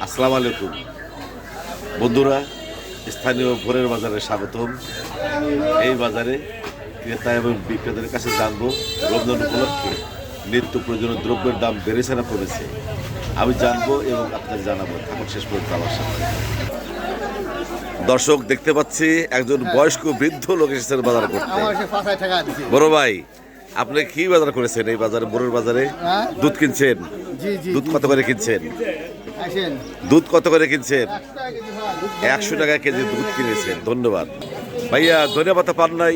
আসসালামু আলাইকুম বন্ধুরা, স্থানীয় ভোরের বাজারে স্বাগতম। এই বাজারে ক্রেতা এবং বিক্রেতাদের কাছে জানবো রমজান উপলক্ষে নিত্য প্রয়োজনীয় দ্রব্যের দাম বেড়েছে না কমেছে। আমি জানবো এবং আপনাদের জানাবো, থাকুন শেষ পর্যন্ত আমার সাথে। দর্শক, দেখতে পাচ্ছি একজন বয়স্ক বৃদ্ধ লোক এসেছেন বাজার করতে। বড় ভাই, আপনি কি বাজার করেছেন এই বাজারে, ভোরের বাজারে? দুধ কিনছেন? দুধ কত করে কিনছেন? দুধ কত করে কিনছেন? 100 টাকা কেজি দুধ কিনেছেন। ধন্যবাদ ভাইয়া। ধনিয়া পাতা পান নাই?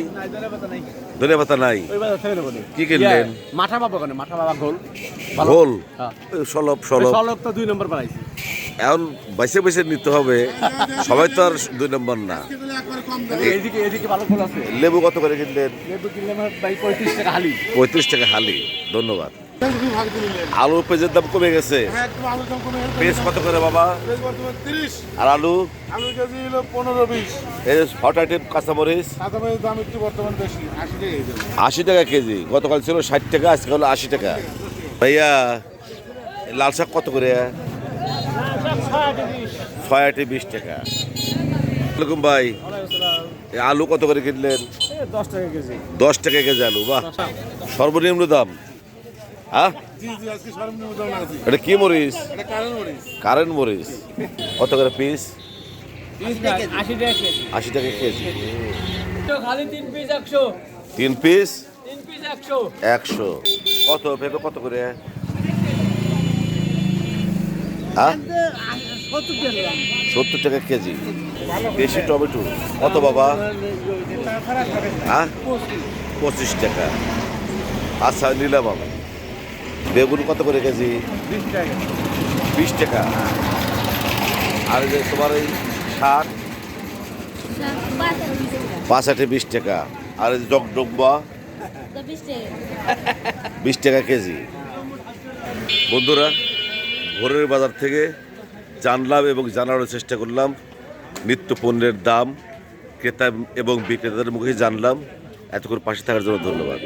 ধনিয়া পাতা নাই। কি কিনলেন? মাথা বাবা কেন? মাথা বাবা গোল গোল সলব সলব সলব তো 2 নম্বর বানাইছি। এখন বাইসে বাইসে নিতে হবে, সবাই তো আর 2 নম্বর না। এদিকে এদিকে ভালো গোল আছে। লেবু কত করে কিনলেন? লেবু কিনলাম ভাই 35 টাকা হালি। 35 টাকা হালি। ধন্যবাদ। আলুর পেঁয়াজের দাম কমে গেছে। পেঁয়াজ কত করে বাবা? আর আলু? আলু কেজি হলো 15-20। এই যে হট আইটেম কাঁচামরিচ? কাঁচামরিচের দাম একটু বর্তমান বেশি, 80 টাকা কেজি। 80 টাকা কেজি। গতকাল ছিল 60 টাকা, আজকে হলো 80 টাকা। ভাইয়া, লাল শাক কত করে? 620 টাকা। ওয়ালাইকুম ভাই। আলু কত করে কিনলেন? 10 টাকা কেজি। 10 টাকা কেজি আলু। বাহ, সর্বনিম্ন দাম। হ্যাঁ, জি জি, আজকে সর্বনিম্ন দাম আছে। এটা কি মরিচ? এটা কারেন্ট মরিচ। কারেন্ট মরিচ। কত করে পিস? 80 টাকা কেজি। 80 টাকা কেজি। তো খালি 3 পিস 100। 3 piece 3 piece 100। 100। কত পেঁপে কত করে? হ্যাঁ, 70 টাকা কেজি। দেশি টমেটো কত বাবা? হ্যাঁ, 25 টাকা। আচ্ছা, নিলাম আমি। বেগুন কত করে কেজি? 20 টাকা। আর এই যে তোমার এই শাক? 65-20 টাকা। আর এই যে ডগডগবা? 20 টাকা কেজি। বন্ধুরা, ভোরের বাজার থেকে জানলাম এবং জানানোর চেষ্টা করলাম নিত্য পণ্যের দাম, ক্রেতা এবং বিক্রেতাদের মুখে জানলাম। এতক্ষণ পাশে থাকার জন্য ধন্যবাদ।